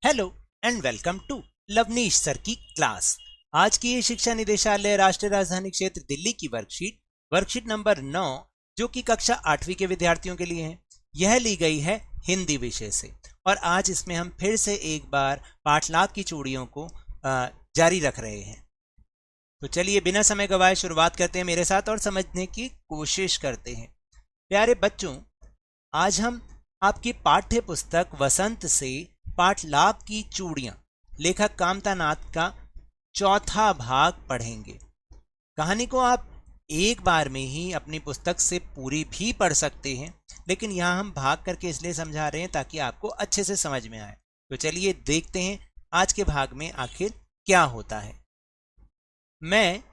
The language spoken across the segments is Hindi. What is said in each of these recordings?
Hello and welcome to Lavneesh sir की क्लास। आज की ये शिक्षा निदेशालय राष्ट्रीय राजधानी क्षेत्र दिल्ली की वर्कशीट नंबर 9 जो कि कक्षा 8वीं के विद्यार्थियों के लिए है, यह ली गई है हिंदी विषय से। और आज इसमें हम फिर से एक बार पाठलाग की चूड़ियों को जारी रख रहे हैं। तो चलिए बिना समय गवाए शुरुआत करते हैं मेरे साथ और समझने की कोशिश करते हैं। प्यारे बच्चों, आज हम आपकी पाठ्य पुस्तक वसंत से पाठलाग की चूड़ियां लेखक कामतानाथ का चौथा भाग पढ़ेंगे। कहानी को आप एक बार में ही अपनी पुस्तक से पूरी भी पढ़ सकते हैं, लेकिन यहां हम भाग करके इसलिए समझा रहे हैं ताकि आपको अच्छे से समझ में आए। तो चलिए देखते हैं आज के भाग में आखिर क्या होता है। मैं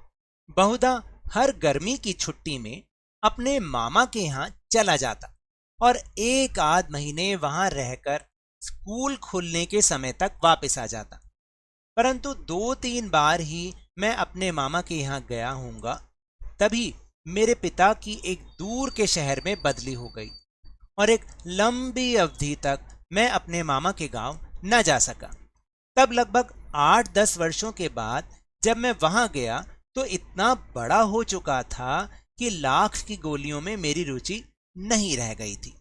बहुधा हर गर्मी की छुट्टी में अपने मामा के यहाँ चला जाता और एक आध महीने वहां रहकर स्कूल खुलने के समय तक वापस आ जाता। परंतु 2-3 बार ही मैं अपने मामा के यहाँ गया हूँगा, तभी मेरे पिता की एक दूर के शहर में बदली हो गई और एक लंबी अवधि तक मैं अपने मामा के गांव न जा सका। तब लगभग 8-10 वर्षों के बाद जब मैं वहां गया तो इतना बड़ा हो चुका था कि लाख की गोलियों में मेरी रुचि नहीं रह गई थी।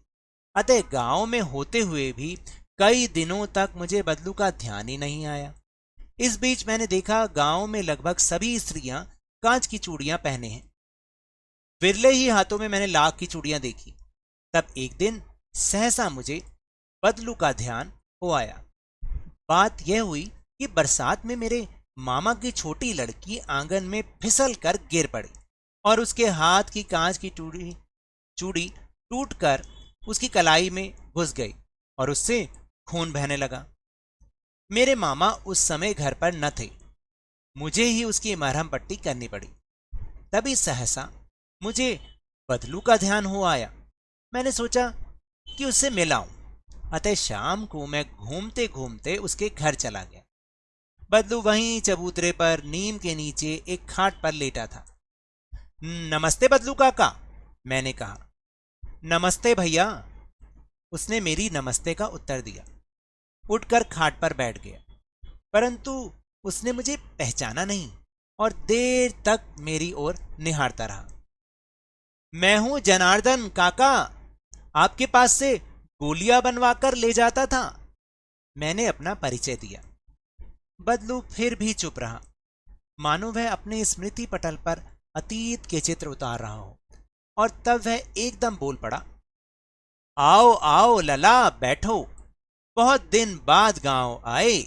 अतः गांव में होते हुए भी कई दिनों तक मुझे बदलू का ध्यान ही नहीं आया। इस बीच मैंने देखा गांव में लगभग सभी स्त्रियां कांच की चूड़ियां पहने हैं। विरले ही हाथों में मैंने लाख की चूड़ियां देखी। तब एक दिन सहसा मुझे बदलू का ध्यान हो आया। बात यह हुई कि बरसात में मेरे मामा की छोटी लड़की आंगन में फिसल कर गिर पड़ी और उसके हाथ की कांच की चूड़ी टूटकर उसकी कलाई में घुस गई और उससे खून बहने लगा। मेरे मामा उस समय घर पर न थे, मुझे ही उसकी मरहम पट्टी करनी पड़ी। तभी सहसा मुझे बदलू का ध्यान हो आया। मैंने सोचा कि उससे मिलाऊं, अतः शाम को मैं घूमते घूमते उसके घर चला गया। बदलू वहीं चबूतरे पर नीम के नीचे एक खाट पर लेटा था। नमस्ते बदलू काका, मैंने कहा। नमस्ते भैया, उसने मेरी नमस्ते का उत्तर दिया। उठकर खाट पर बैठ गया, परंतु उसने मुझे पहचाना नहीं और देर तक मेरी ओर निहारता रहा। मैं हूं जनार्दन काका, आपके पास से गोलियां बनवाकर ले जाता था, मैंने अपना परिचय दिया। बदलू फिर भी चुप रहा, मानो वह अपने स्मृति पटल पर अतीत के चित्र उतार रहा हो। और तब वह एकदम बोल पड़ा, आओ आओ लला, बैठो, बहुत दिन बाद गांव आए।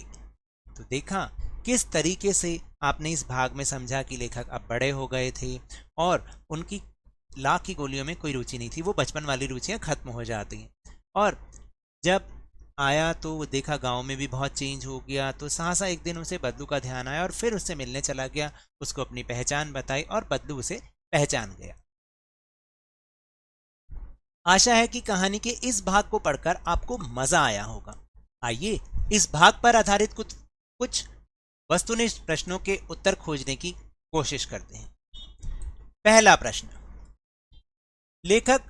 तो देखा किस तरीके से आपने इस भाग में समझा कि लेखक अब बड़े हो गए थे और उनकी लाख की गोलियों में कोई रुचि नहीं थी, वो बचपन वाली रुचियां खत्म हो जाती हैं। और जब आया तो वो देखा गांव में भी बहुत चेंज हो गया, तो सहसा एक दिन उसे बदलू का ध्यान आया और फिर उससे मिलने चला गया, उसको अपनी पहचान बताई और बदलू उसे पहचान गया। आशा है कि कहानी के इस भाग को पढ़कर आपको मजा आया होगा। आइए इस भाग पर आधारित कुछ वस्तुनिष्ठ प्रश्नों के उत्तर खोजने की कोशिश करते हैं। पहला प्रश्न, लेखक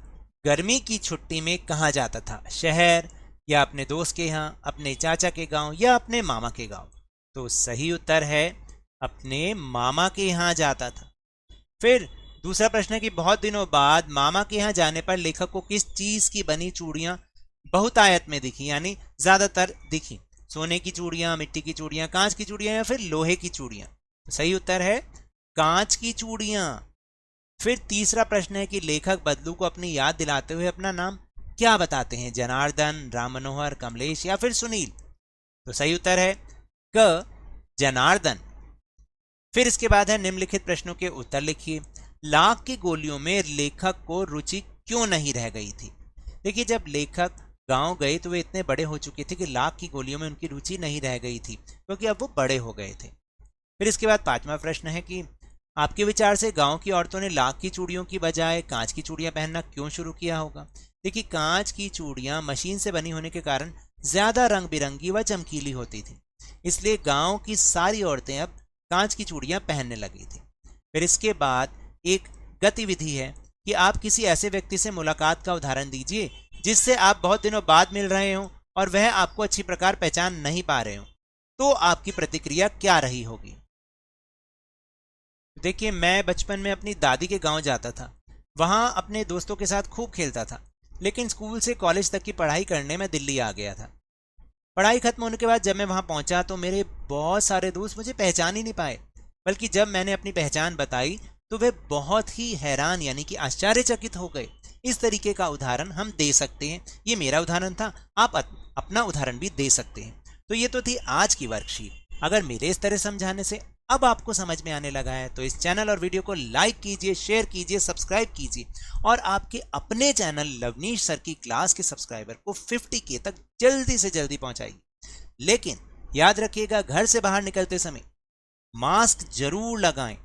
गर्मी की छुट्टी में कहाँ जाता था? शहर या अपने दोस्त के यहाँ, अपने चाचा के गांव या अपने मामा के गांव? तो सही उत्तर है अपने मामा के यहाँ जाता था। फिर दूसरा प्रश्न है कि बहुत दिनों बाद मामा के यहाँ जाने पर लेखक को किस चीज की बनी चूड़ियां बहुतायत में दिखी, यानी ज्यादातर दिखी? सोने की चूड़ियां, मिट्टी की चूड़ियां, कांच की चूड़ियां या फिर लोहे की चूड़ियां? तो सही उत्तर है कांच की चूड़ियां। फिर तीसरा प्रश्न है कि लेखक बदलू को अपनी याद दिलाते हुए अपना नाम क्या बताते हैं? जनार्दन, राम मनोहर, कमलेश या फिर सुनील? तो सही उत्तर है क, जनार्दन। फिर इसके बाद है निम्नलिखित प्रश्नों के उत्तर लिखिए। लाख की गोलियों में लेखक को रुचि क्यों नहीं रह गई थी? देखिए, जब लेखक गांव गए तो वे इतने बड़े हो चुके थे कि लाख की गोलियों में उनकी रुचि नहीं रह गई थी, क्योंकि अब वो बड़े हो गए थे। फिर इसके बाद पांचवा प्रश्न है कि आपके विचार से गांव की औरतों ने लाख की चूड़ियों की बजाय कांच की चूड़ियां पहनना क्यों शुरू किया होगा? देखिए, कांच की चूड़ियां मशीन से बनी होने के कारण ज्यादा रंग बिरंगी व चमकीली होती थी, इसलिए गांव की सारी औरतें अब कांच की चूड़ियां पहनने लगी थी। फिर इसके बाद एक गतिविधि है कि आप किसी ऐसे व्यक्ति से मुलाकात का उदाहरण दीजिए जिससे आप बहुत दिनों बाद मिल रहे हो और वह आपको अच्छी प्रकार पहचान नहीं पा रहे हो, तो आपकी प्रतिक्रिया क्या रही होगी? देखिए, मैं बचपन में अपनी दादी के गांव जाता था। वहां अपने दोस्तों के साथ खूब खेलता था, लेकिन स्कूल से कॉलेज तक की पढ़ाई करने में दिल्ली आ गया था। पढ़ाई खत्म होने के बाद जब मैं वहां पहुंचा तो मेरे बहुत सारे दोस्त मुझे पहचान ही नहीं पाए, बल्कि जब मैंने अपनी पहचान बताई तो वे बहुत ही हैरान यानी कि आश्चर्यचकित हो गए। इस तरीके का उदाहरण हम दे सकते हैं। ये मेरा उदाहरण था, आप अपना उदाहरण भी दे सकते हैं। तो ये तो थी आज की वर्कशीट। अगर मेरे इस तरह समझाने से अब आपको समझ में आने लगा है तो इस चैनल और वीडियो को लाइक कीजिए, शेयर कीजिए, सब्सक्राइब कीजिए और आपके अपने चैनल लवनीश सर की क्लास के सब्सक्राइबर को 50K तक जल्दी से जल्दी पहुंचाइए। लेकिन याद रखिएगा, घर से बाहर निकलते समय मास्क जरूर लगाएं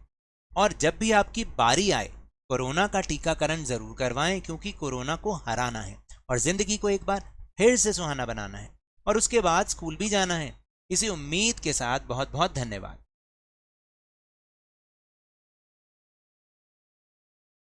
और जब भी आपकी बारी आए कोरोना का टीकाकरण जरूर करवाएं, क्योंकि कोरोना को हराना है और जिंदगी को एक बार फिर से सुहाना बनाना है और उसके बाद स्कूल भी जाना है। इसी उम्मीद के साथ बहुत बहुत धन्यवाद।